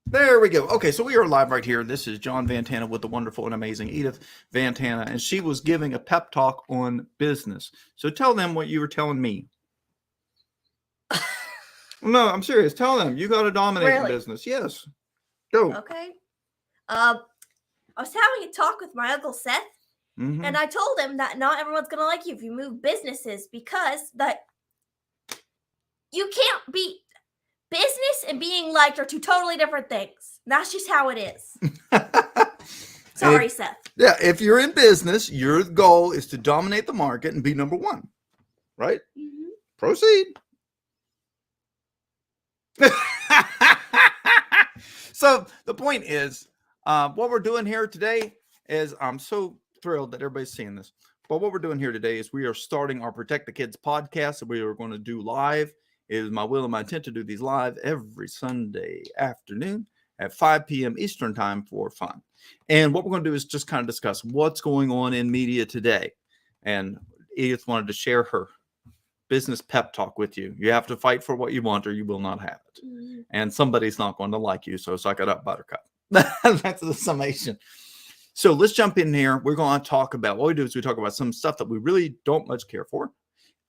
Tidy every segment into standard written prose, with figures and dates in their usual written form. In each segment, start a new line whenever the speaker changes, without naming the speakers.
There we go. Okay, so we are live right here. This is John Vantana with the wonderful and amazing Edith Vantana, and she was giving a pep talk on business. So tell them what you were telling me. No, I'm serious. Tell them you got to dominate the
Really?
business. Yes. Go.
Okay. I was having a talk with my uncle Seth,
Mhm.
and I told him that not everyone's gonna like you if you move businesses because that you can't be business and being liked are two totally different things. That's just how it is. Sorry, Seth.
Yeah, if you're in business, your goal is to dominate the market and be number one, right?
Mm-hmm.
Proceed. So the point is, what we're doing here today is I'm so thrilled that everybody's seeing this. But what we're doing here today is we are starting our Protect the Kids podcast that we are going to do live. It is my will and my intent to do these live every Sunday afternoon at 5 p.m. Eastern time for fun. And what we're going to do is just kind of discuss what's going on in media today. And Edith wanted to share her business pep talk with you. You have to fight for what you want or you will not have it.
Mm-hmm.
And somebody's not going to like you. So suck it up, Buttercup. That's the summation. So let's jump in here. We're going to talk about what we do is we talk about some stuff that we really don't much care for.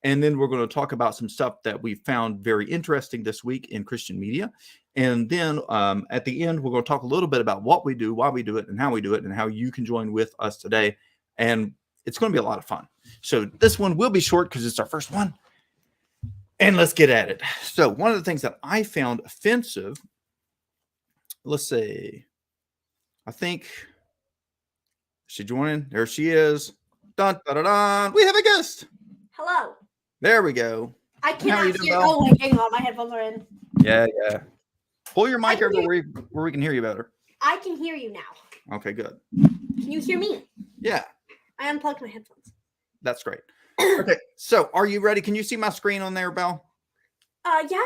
And then we're going to talk about some stuff that we found very interesting this week in Christian media. And then at the end, we're going to talk a little bit about what we do, why we do it, and how we do it, and how you can join with us today. And it's going to be a lot of fun. So this one will be short because it's our first one. And let's get at it. So one of the things that I found offensive, let's see, I think she joining. There she is. Dun, dun, dun, dun. We have a guest.
Hello.
There we go.
I
How are
cannot
you doing,
hear.
Belle?
Oh wait, hang on. My headphones are in.
Yeah. Pull your mic
can
over where we can hear you better.
I can hear you now.
Okay, good.
Can you hear me?
Yeah,
I unplugged my headphones.
that's great. Okay, so are you ready? Can you see my screen on there, Belle?
Yeah.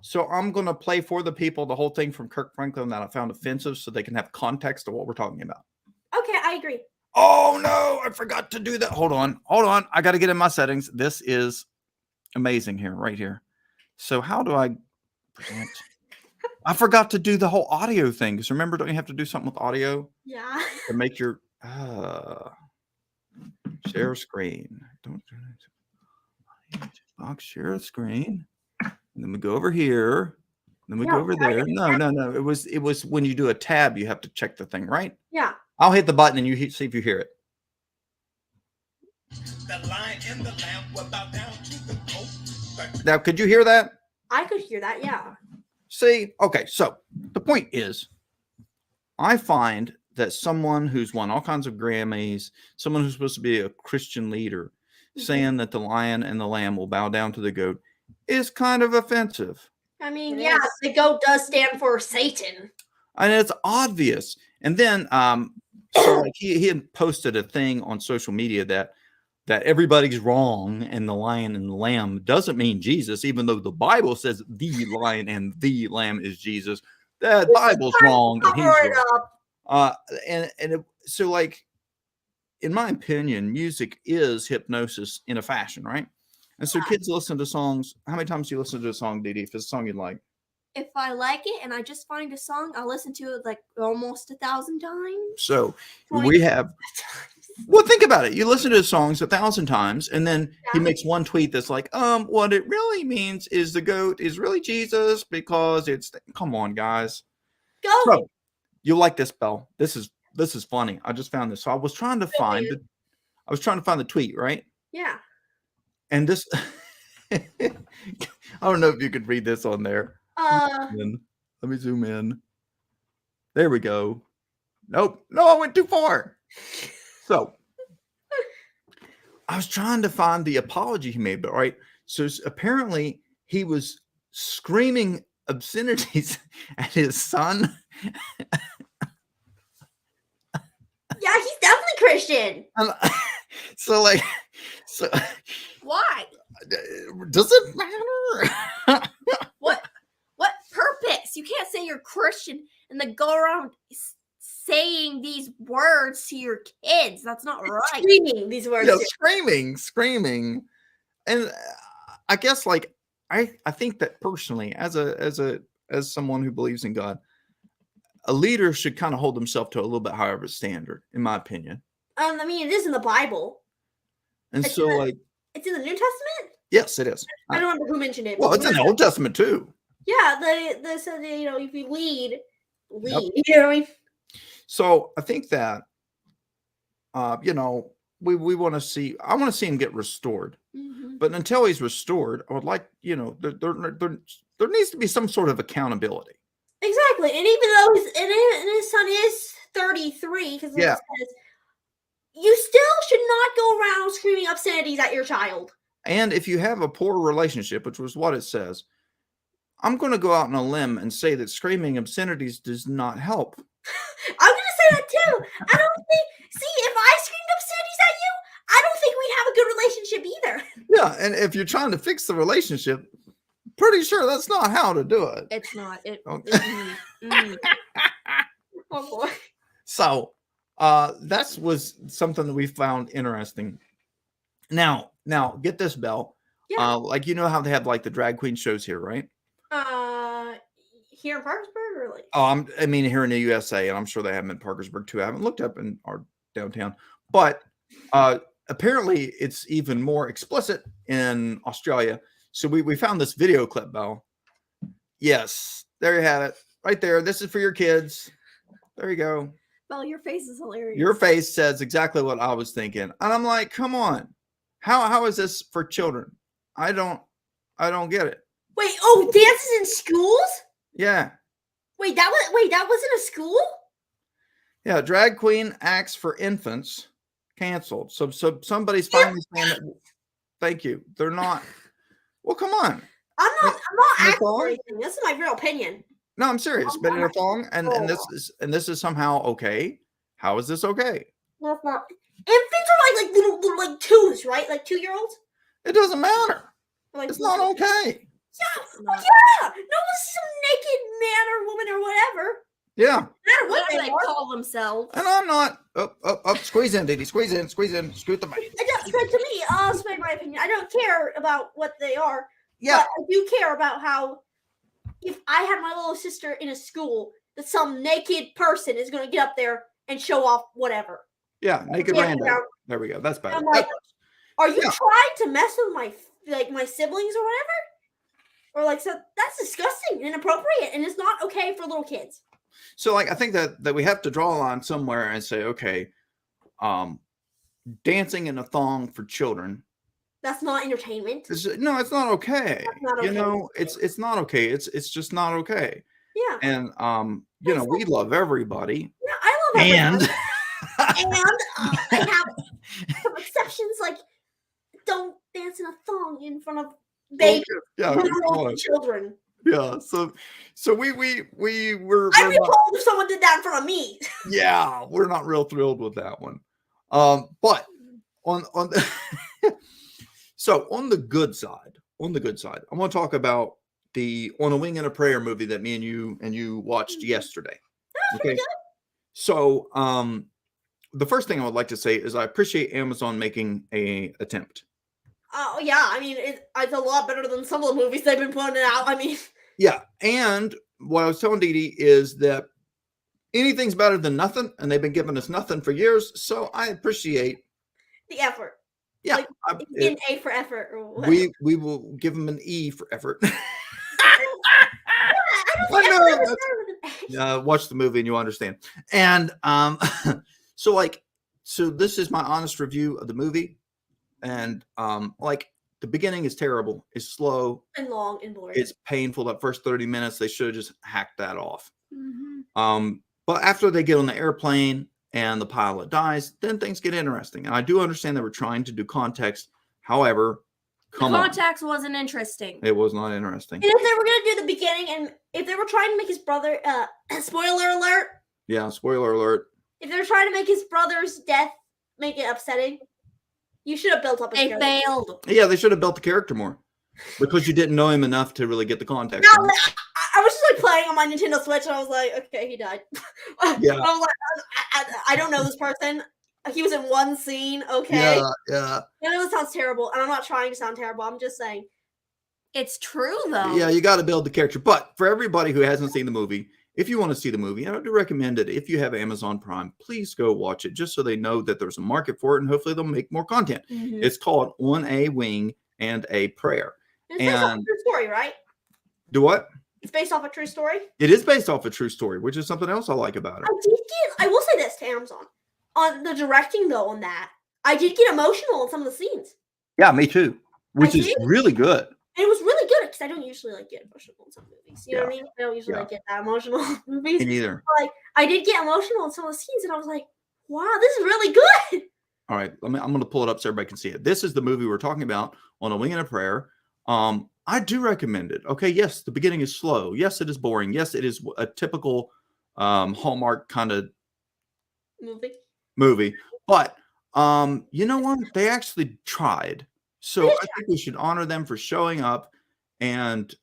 So I'm going to play for the people the whole thing from Kirk Franklin that I found offensive so they can have context of what we're talking about.
Okay, I agree.
Oh, no, I forgot to do that. Hold on. I got to get in my settings. This is amazing here, right here. So how do I present? I forgot to do the whole audio thing. Because remember, don't you have to do something with audio
Yeah.
to make your share screen? Don't do it. Box share screen. And then we go over here. Then we go over there. No. It was when you do a tab, you have to check the thing, right?
Yeah.
I'll hit the button and you see if you hear it.
The lion and the lamb were bowed down to the goat.
Now, could you hear that?
I could hear that. Yeah.
See? Okay, so the point is, I find that someone who's won all kinds of Grammys, someone who's supposed to be a Christian leader, saying that the lion and the lamb will bow down to the goat is kind of offensive.
I mean, the goat does stand for Satan.
And it's obvious. And then, so like he had posted a thing on social media that everybody's wrong and the lion and the lamb doesn't mean Jesus, even though the Bible says the lion and the lamb is Jesus. That Bible's wrong. And he's wrong. So like, in my opinion, music is hypnosis in a fashion, right? And so kids listen to songs. How many times do you listen to a song, Dee Dee, if it's a song you like?
If I like it and I just find a song, I'll listen to it like almost 1,000 times.
So we have, well, think about it. You listen to songs 1,000 times, and then he makes one tweet that's like, what it really means is the goat is really Jesus because it's, come on, guys.
Go.
So, you like this, Belle? This is funny. I just found this. So I was trying to find the tweet, right?
Yeah.
And this, I don't know if you could read this on there. Let me zoom in. There we go. Nope. No, I went too far. So I was trying to find the apology he made, but right. So apparently he was screaming obscenities at his son.
Yeah, he's definitely Christian.
So
Why?
Does it matter?
What purpose? You can't say you're Christian and then go around saying these words to your kids. That's not right. Screaming these words.
Yeah, screaming. And I guess like I think that personally, as someone who believes in God, a leader should kind of hold himself to a little bit higher of a standard, in my opinion.
I mean, it is in the Bible.
And
It's
so,
in the-
like,
It's in the New Testament.
yes, it is.
I don't remember who mentioned it.
Well,
but
it's in the Old Testament too.
Yeah, they said that, if you lead. You know what I mean?
So I think that, we want to see. I want to see him get restored. But until he's restored, I would like, there needs to be some sort of accountability.
Exactly, and even though his son is 33, because
Yeah.
you still should not go around screaming obscenities at your child.
And if you have a poor relationship, which was what it says, I'm going to go out on a limb and say that screaming obscenities does not help.
I'm gonna say that too. I don't think. See, if I screamed obscenities at you, I don't think we'd have a good relationship either.
Yeah, and if you're trying to fix the relationship, pretty sure that's not how to do it.
It's not.
Oh.
Oh boy.
So that was something that we found interesting. Now get this, Belle.
Yeah.
Like, how they have like the drag queen shows here, right?
Here in Parkersburg, or like?
Oh, I mean here in the USA, and I'm sure they have them in Parkersburg too. I haven't looked up in our downtown, but apparently it's even more explicit in Australia. So we found this video clip, Belle. Yes, there you have it, right there. This is for your kids. There you go.
Well, your face is hilarious.
Your face says exactly what I was thinking, and I'm like, come on, how is this for children? I don't get it.
Wait, dances in schools?
Yeah.
Wait, that wasn't a school?
Yeah, drag queen acts for infants canceled. So somebody's finally saying that. Thank you. They're not. Well, come on.
I'm not
In a
acting
thong?
for anything. This is my real opinion.
No, I'm serious.
I'm
But in a
not.
thong, and this is somehow okay. How is this okay?
No, it's not. Infants are like little like twos, right? Like 2-year-olds.
It doesn't matter.
Like,
It's not okay.
Yeah, well, yeah. No one's some naked man or woman or whatever.
Yeah.
No matter what
Whatever
they
they
are.
call themselves.
And I'm not. Up. Squeeze in, Didi. Squeeze in. Scoot the mic.
To me, I'll speak my opinion. I don't care about what they are.
Yeah.
But I do care about how if I had my little sister in a school, that some naked person is going to get up there and show off whatever.
Yeah. Naked
Yeah,
random.
yeah.
There we go. That's better.
I'm like, are you
Yeah.
trying to mess with my siblings or whatever? Or like, so that's disgusting and inappropriate, and it's not okay for little kids.
So, like, I think that we have to draw a line somewhere and say, okay, dancing in a thong for children.
That's not entertainment.
No, it's not okay.
That's not okay.
It's not okay. It's just not okay.
Yeah.
And we love everybody.
Yeah, I love
And
everybody. I have some exceptions, like don't dance in a thong in front of baby
yeah,
little children.
yeah. So we were
I'd be appalled if someone did that in front of me.
yeah, we're not real thrilled with that one. But on the so on the good side, I'm going to talk about the On a Wing and a Prayer movie that me and you watched yesterday. Okay. So the first thing I would like to say is I appreciate Amazon making a attempt.
Oh yeah, I mean it's a lot better than some of the movies they've been putting out. I mean,
Yeah, and what I was telling Didi is that anything's better than nothing, and they've been giving us nothing for years. So I appreciate.
the effort.
Yeah,
Like, an A for effort. Or whatever.
we will give them an E for effort.
I
I know,
don't think
that's-
effort is an A.
Watch the movie and you'll understand. And so this is my honest review of the movie, and the beginning is terrible. It's slow.
And long and boring.
It's painful. That first 30 minutes, they should have just hacked that off.
Mm-hmm.
But after they get on the airplane and the pilot dies, then things get interesting. And I do understand they were trying to do context. However, come on,
Context wasn't interesting.
it was not interesting.
And if they were gonna do the beginning, and if they were trying to make his brother, spoiler alert,
Yeah, spoiler alert.
if they were trying to make his brother's death make it upsetting, you should have built up his
They
character.
failed.
Yeah, they should have built the character more because you didn't know him enough to really get the context.
No, I was just like playing on my Nintendo Switch, and I was like, okay, he died.
Yeah.
I was like, I don't know this person. He was in one scene, okay?
Yeah.
I know it sounds terrible, and I'm not trying to sound terrible. I'm just saying.
It's true though.
Yeah, you got to build the character. But for everybody who hasn't seen the movie, if you want to see the movie, I do recommend it. If you have Amazon Prime, please go watch it just so they know that there's a market for it and hopefully they'll make more content.
Mhm.
It's called On a Wing and a Prayer.
It's based off a
And-
true story, right?
Do what?
It's based off a true story.
It is based off a true story, which is something else I like about it.
I will say this to Amazon. On the directing, though, on that, I did get emotional in some of the scenes.
Yeah, me too. Which is
did.
really good.
And it was really good because I don't usually like get emotional in some movies. You know what I
Yeah.
mean? I don't usually
Yeah.
like get that emotional in
Me
movies.
neither.
Like I did get emotional in some of the scenes, and I was like, "Wow, this is really good."
All right, I'm going to pull it up so everybody can see it. This is the movie we're talking about, On a Wing and a Prayer. I do recommend it. Okay, yes, the beginning is slow. Yes, it is boring. Yes, it is a typical Hallmark kind of movie. But you know what? They actually tried. So
They
I think we should honor them for showing up and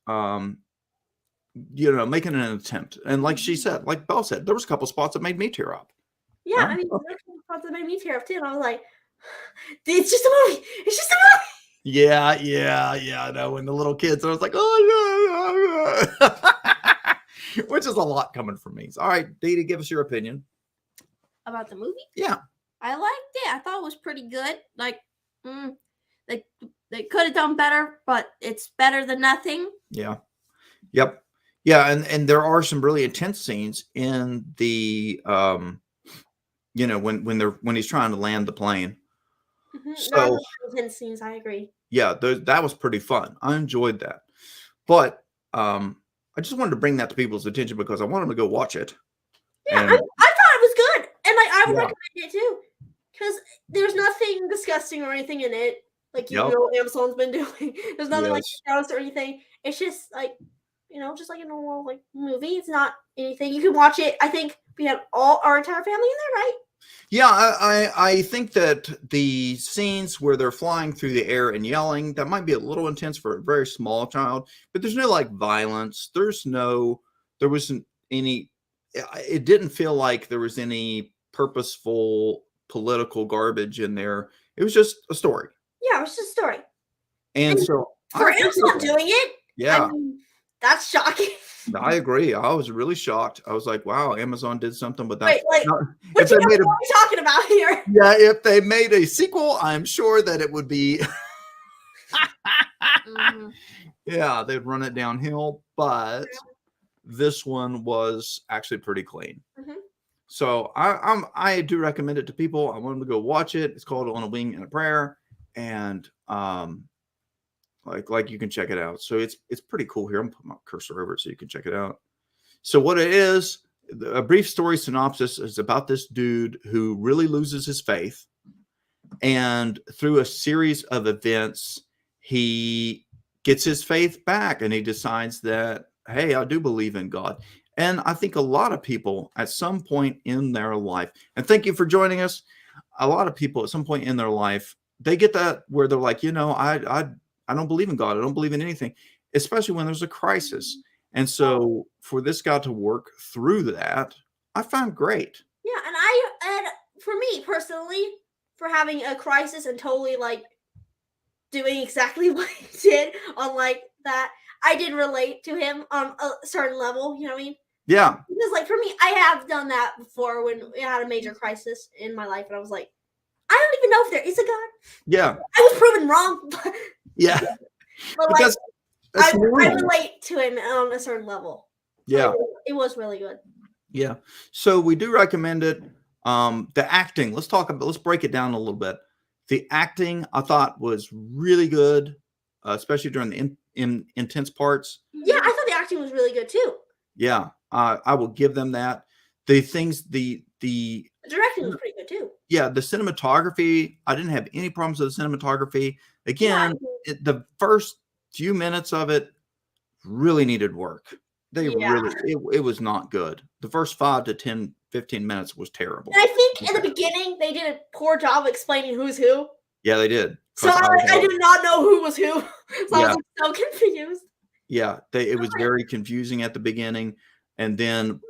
making an attempt. And like she said, like Belle said, there was a couple spots that made me tear up.
Yeah,
Huh?
I mean, there's some parts that made me tear up too. And I was like, "It's just a movie. It's just a movie."
Yeah. I know. When the little kids, I was like, oh no, which is a lot coming from me. So, all right, Dee, give us your opinion.
About the movie?
Yeah.
I liked it. I thought it was pretty good. Like, they could have done better, but it's better than nothing.
Yeah. Yep. Yeah, and there are some really intense scenes in the when he's trying to land the plane. So
intense scenes, I agree.
yeah, that was pretty fun. I enjoyed that. But I just wanted to bring that to people's attention because I want them to go watch it.
Yeah,
And-
I thought it was good, and like I would
Yeah.
recommend it too, because there's nothing disgusting or anything in it. Like
Yep.
Amazon's been doing. There's nothing like
Yes.
gross or anything. It's just like just like a normal like movie. It's not anything. You can watch it. I think we have our entire family in there, right?
Yeah, I think that the scenes where they're flying through the air and yelling, that might be a little intense for a very small child, but there's no like violence. There wasn't any, it didn't feel like there was any purposeful political garbage in there. It was just a story.
Yeah, it's just a story.
And so
For
I
Amazon
appreciate that.
doing it,
Yeah,
I mean, that's shocking.
I agree. I was really shocked. I was like, wow, Amazon did something with that.
Wait, like,
Not-
what
if they made a
are we talking about here?
Yeah, if they made a sequel, I'm sure that it would be,
Mhm.
yeah, they'd run it downhill. But this one was actually pretty clean.
Mhm.
So I do recommend it to people. I want them to go watch it. It's called On a Wing and a Prayer, and like you can check it out. So it's pretty cool here. I'm putting my cursor over it so you can check it out. So what it is, a brief story synopsis is about this dude who really loses his faith. And through a series of events, he gets his faith back and he decides that, hey, I do believe in God. And I think a lot of people at some point in their life, and thank you for joining us. A lot of people at some point in their life, they get that where they're like, I don't believe in God. I don't believe in anything, especially when there's a crisis. And so for this guy to work through that, I found great.
Yeah, and for me personally, for having a crisis and totally like doing exactly what he did on like that, I did relate to him on a certain level. You know what I mean?
Yeah.
Because like for me, I have done that before when I had a major crisis in my life, and I was like, I don't even know if there is a God.
Yeah.
I was proven wrong,
Yeah.
but
But
like
that's
I
normal.
relate to him on a certain level.
Yeah.
It was really good.
Yeah. So we do recommend it. The acting, let's break it down a little bit. The acting I thought was really good, especially during the intense parts.
Yeah, I thought the acting was really good too.
Yeah. I will give them that. The things, the
The directing was pretty good too.
yeah, the cinematography, I didn't have any problems with the cinematography. Again,
Yeah.
the first few minutes of it really needed work.
Yeah.
It was not good. The first 5 to 10, 15 minutes was terrible.
And I think in the beginning they did a poor job explaining who's who.
Yeah, they did.
So
'Cause
I did not know who was who. So I
Yeah.
was like, so confused.
Yeah, it was very confusing at the beginning. And then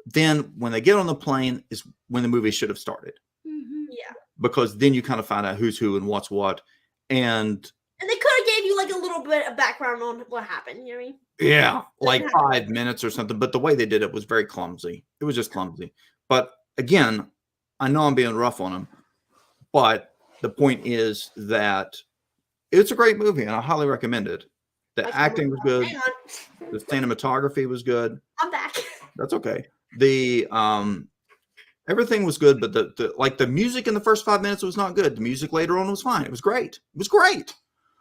when they get on the plane is when the movie should have started.
Mhm.
Yeah.
Because then you kind of find out who's who and what's what. And
And they could have gave you like a little bit of background on what happened. You know what I mean?
Yeah, like
happen.
5 minutes or something. But the way they did it was very clumsy. It was just clumsy. But again, I know I'm being rough on him, but the point is that it's a great movie and I highly recommend it. The
Like,
acting was good.
Hang on.
The cinematography was good.
I'm back.
That's okay. The everything was good, but the music in the first 5 minutes was not good. The music later on was fine. It was great. It was great.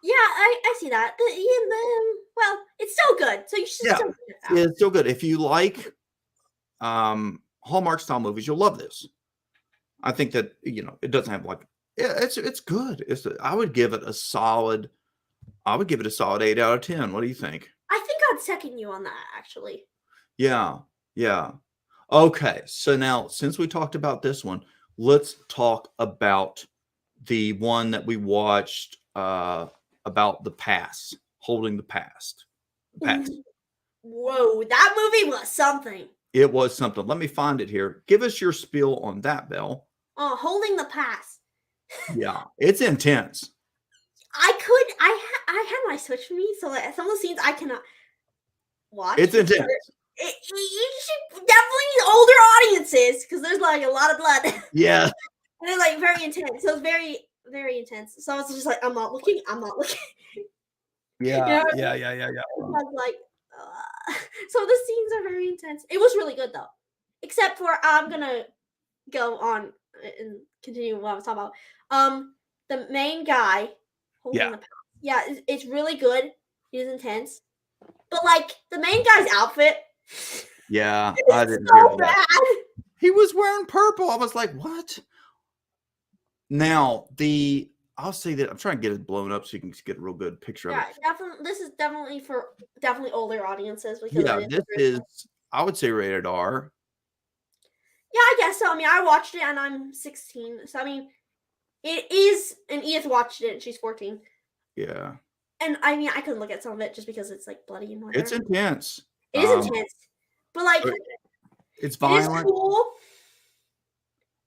Yeah, I see that. Well, it's still good. So you should
Yeah.
still check it out.
It's still good. If you like Hallmark style movies, you'll love this. I think that it doesn't have like it's good. I would give it a solid 8 out of 10. What do you think?
I think I'd second you on that actually.
Yeah. Okay. So now since we talked about this one, let's talk about the one that we watched about the past, holding the past.
Whoa, that movie was something.
It was something. Let me find it here. Give us your spiel on that, Belle.
Oh, holding the pass.
Yeah, it's intense.
I had my Switch for me, so like, some of the scenes I cannot watch.
It's intense.
You should definitely older audiences because there's like a lot of blood.
Yeah.
And it's like very intense. So it's very, very intense. So it's just like I'm not looking.
Yeah.
Yeah.
Yeah.
I'm like, so the scenes are very intense. It was really good though, except for I'm gonna go on and continue what I was talking about. The main guy holding
Yeah.
the pass. Yeah, it's really good. He's intense, but like the main guy's outfit,
Yeah. I
it's
didn't
so
hear that.
bad.
He was wearing purple. I was like, what? Now, I'll say that I'm trying to get it blown up so you can get a real good picture of
Yeah,
it.
definitely. This is definitely for older audiences because
Yeah,
it
this is, I would say, rated R.
Yeah, I guess so. I mean, I watched it and I'm 16, so I mean, it is. And Edith watched it and she's 14.
Yeah.
And I mean, I couldn't look at some of it just because it's like bloody and whatever.
It's intense.
It is intense, but like
It's
it is
violent.
cool.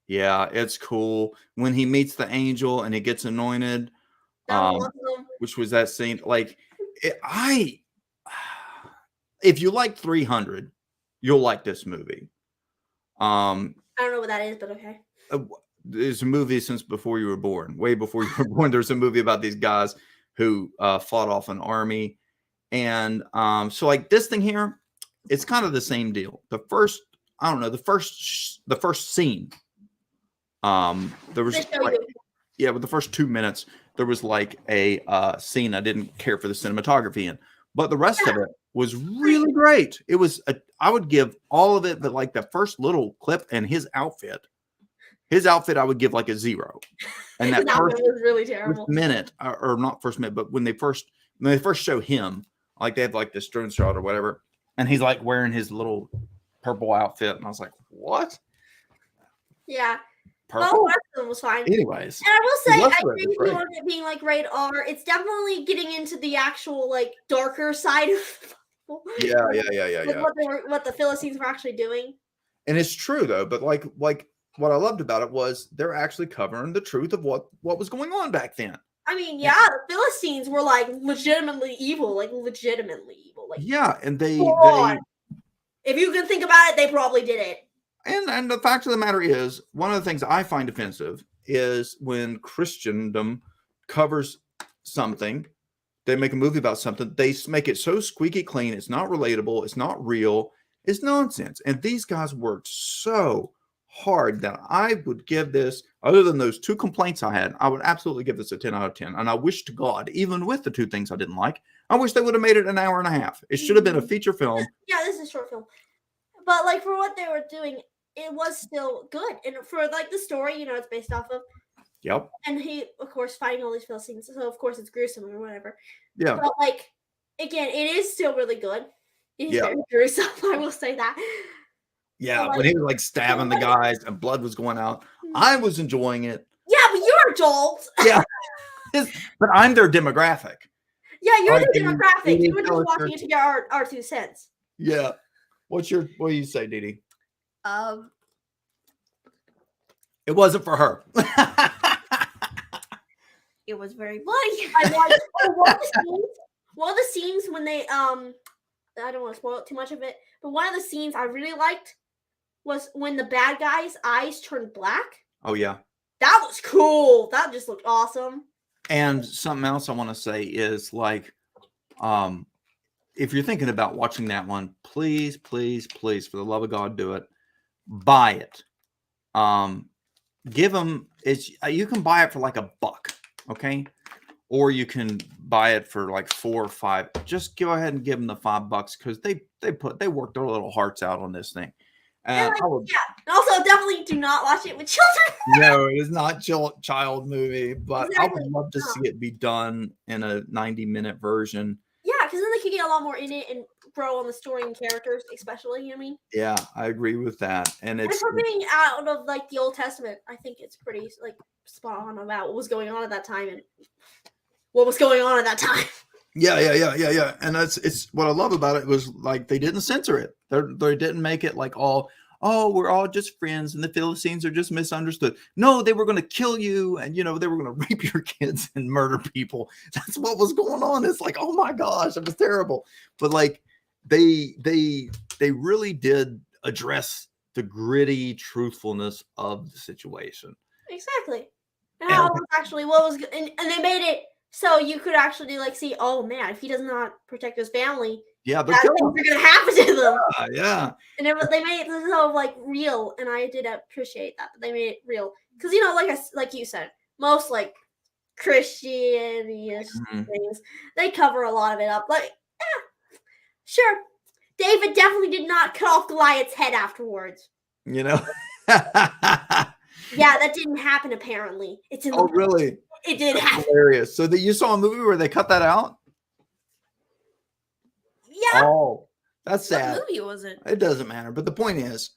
Yeah, it's cool. When he meets the angel and he gets anointed,
That was one of them.
which was that scene. Like, if you like 300, you'll like this movie.
I don't know what that is, but okay.
There's a movie since before you were born, way before you were born. There's a movie about these guys who fought off an army, and so like this thing here, it's kind of the same deal. The first scene, there was
They show
like,
you.
yeah, with the first 2 minutes, there was like a scene I didn't care for the cinematography in, but the rest of it was really great. It was I would give all of it, but like the first little clip and his outfit I would give like a 0. And that
That
first
one was really terrible.
minute, or not first minute, but when they first show him, like they have like this drone shot or whatever, and he's like wearing his little purple outfit, and I was like, what?
Yeah.
Purple?
Well, the rest of them was fine.
Anyways,
And I will say,
rest
I
of it
agree
was
with you
great.
on it being like rated R. It's definitely getting into the actual like darker side of
yeah.
what the Philistines were actually doing.
And it's true though, but like what I loved about it was they're actually covering the truth of what was going on back then.
I mean, yeah, the Philistines were like legitimately evil. Like,
Yeah, and they
God. If you can think about it, they probably did it.
and the fact of the matter is, one of the things I find offensive is when Christendom covers something, they make a movie about something, they make it so squeaky clean, it's not relatable, it's not real, it's nonsense. And these guys worked so hard that I would give this, other than those 2 complaints I had, I would absolutely give this a 10 out of 10. And I wish to God, even with the 2 things I didn't like, I wish they would have made it an hour and a half. It should have been a feature film.
Yeah, this is a short film. But like for what they were doing, it was still good. And for like the story, it's based off of.
Yep.
And he, of course, fighting all these Philistines. So of course it's gruesome or whatever.
Yeah.
But like again, it is still really good. It is
Yeah.
very gruesome, I will say that.
Yeah.
Like-
When he was like stabbing the guys and blood was going out, I was enjoying it.
Yeah, but you're adults.
But I'm their demographic.
Yeah, you're
Alright,
the
then
demographic.
you
You were
tell
just
us
watching it to get our 2 cents.
Yeah. What do you say, Dee? It wasn't for her.
It was very bloody.
I watched One of the scenes when they I don't want to spoil too much of it, but one of the scenes I really liked was when the bad guy's eyes turned black.
Oh yeah.
That was cool. That just looked awesome.
And something else I want to say is like, if you're thinking about watching that one, please, please, please, for the love of God, do it. Buy it. Give them. You can buy it for like $1, okay, or you can buy it for like $4 or $5. Just go ahead and give them the $5 because they worked their little hearts out on this thing.
And also definitely do not watch it with children.
No, it is not child movie, but I
Exactly.
would love to see it be done in a 90-minute version.
Yeah, because then they could get a lot more in it and grow on the story and characters, especially. You know what I mean?
Yeah, I agree with that. And
And
it's
for being out of like the Old Testament, I think it's pretty like spot on about what was going on at that time and what was going on at that time.
yeah. And it's what I love about it was like they didn't censor it. They didn't make it like we're all just friends and the Philistines are just misunderstood. No, they were going to kill you and they were going to rape your kids and murder people. That's what was going on. It's like, oh my gosh, it was terrible. But like they really did address the gritty truthfulness of the situation.
Exactly. And how it was actually what was and they made it so you could actually like see, oh man, if he does not protect his family,
Yeah, they're
bad
killing
things are gonna happen to them.
yeah.
And they made it so like real, and I did appreciate that they made it real because like you said, most like Christianity
Mhm.
things they cover a lot of it up. Like, sure, David definitely did not cut off Goliath's head afterwards. Yeah, that didn't happen apparently. It's in the
Oh, really?
It did happen.
Hilarious. So that you saw a movie where they cut that out?
Yeah.
Oh, that's sad.
What movie was it?
It doesn't matter. But the point is,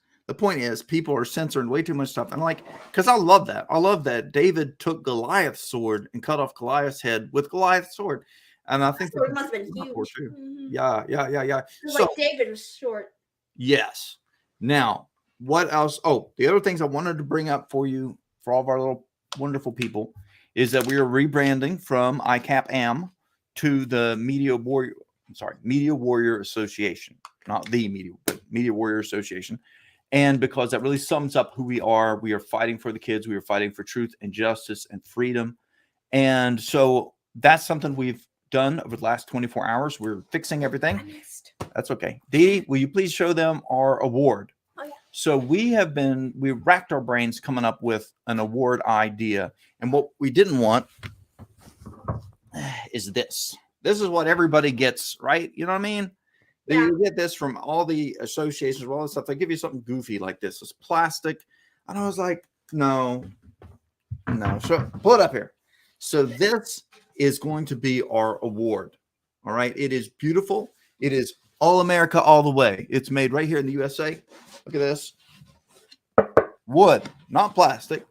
people are censoring way too much stuff. And like, because I love that. I love that David took Goliath's sword and cut off Goliath's head with Goliath's sword. And I think
Sword must have been
that's cool
huge.
too.
Mhm.
Yeah.
Because,
So
like David was short.
yes. Now, what else? Oh, the other things I wanted to bring up for you, for all of our little wonderful people, is that we are rebranding from ICAP-AM to the Media Warrior Association. Not the Media, but Media Warrior Association. And because that really sums up who we are fighting for the kids. We are fighting for truth and justice and freedom. And so that's something we've done over the last 24 hours. We're fixing everything.
I missed.
That's okay. Dee, will you please show them our award?
Oh, yeah.
So we racked our brains coming up with an award idea. And what we didn't want is this. This is what everybody gets, right? You know what I mean?
Yeah.
You get this from all the associations, all this stuff. They give you something goofy like this. It's plastic. And I was like, no. So pull it up here. So this is going to be our award. All right. It is beautiful. It is All America all the way. It's made right here in the USA. Look at this. Wood, not plastic.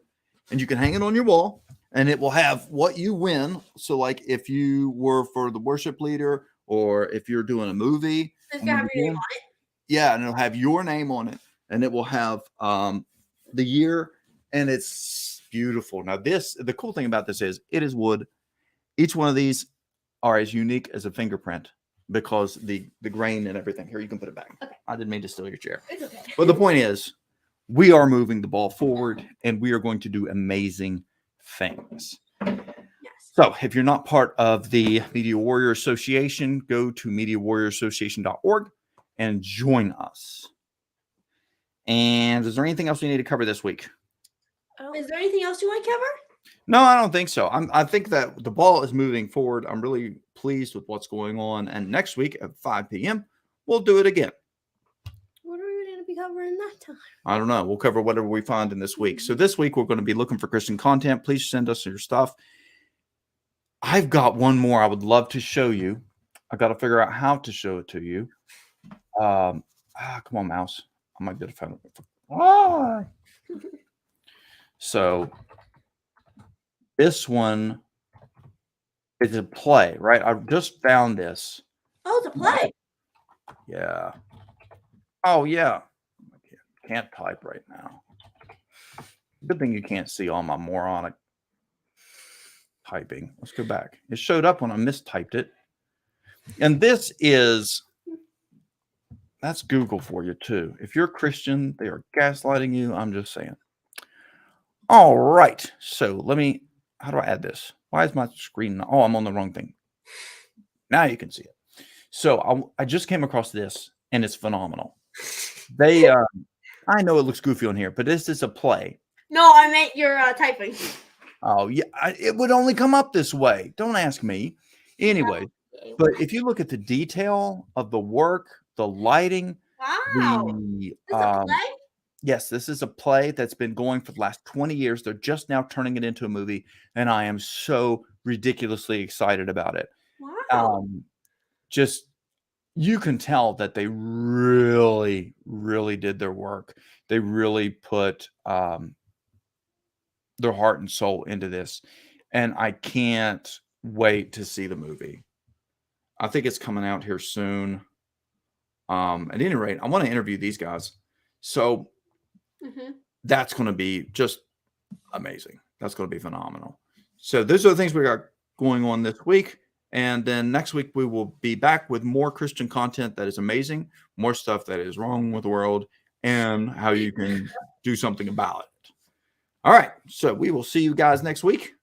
And you can hang it on your wall and it will have what you win. So like if you were for the worship leader or if you're doing a movie.
So it's gonna have your name on it.
Yeah, and it'll have your name on it. And it will have the year. And it's beautiful. Now the cool thing about this is it is wood. Each one of these are as unique as a fingerprint because the grain and everything. Here, you can put it back.
Okay.
I didn't mean to steal your chair.
It's okay.
But the point is, we are moving the ball forward and we are going to do amazing things.
Yes.
So if you're not part of the Media Warrior Association, go to MediaWarriorAssociation.org and join us. And is there anything else we need to cover this week?
Is there anything else you want to cover?
No, I don't think so. I think that the ball is moving forward. I'm really pleased with what's going on. And next week at 5 p.m., we'll do it again.
What are we going to be covering that time?
I don't know. We'll cover whatever we find in this week. So this week, we're going to be looking for Christian content. Please send us your stuff. I've got one more I would love to show you. I got to figure out how to show it to you. Come on, mouse. I might be able to find it. Ah. So this one is a play, right? I just found this.
Oh, it's a play.
Yeah. Oh, yeah. I can't type right now. Good thing you can't see all my moronic typing. Let's go back. It showed up when I mistyped it. And that's Google for you too. If you're a Christian, they are gaslighting you. I'm just saying. All right. So how do I add this? Why is my screen? Oh, I'm on the wrong thing. Now you can see it. So I just came across this and it's phenomenal. I know it looks goofy on here, but this is a play.
No, I meant your typing.
Oh yeah, it would only come up this way. Don't ask me. Anyway, but if you look at the detail of the work, the lighting,
Wow.
the
This a play?
yes, this is a play that's been going for the last 20 years. They're just now turning it into a movie, and I am so ridiculously excited about it.
Wow.
Just you can tell that they really, really did their work. They really put their heart and soul into this, and I can't wait to see the movie. I think it's coming out here soon. At any rate, I want to interview these guys. So that's going to be just amazing. That's going to be phenomenal. So those are the things we got going on this week. And then next week, we will be back with more Christian content that is amazing, more stuff that is wrong with the world, and how you can do something about it. All right. So we will see you guys next week.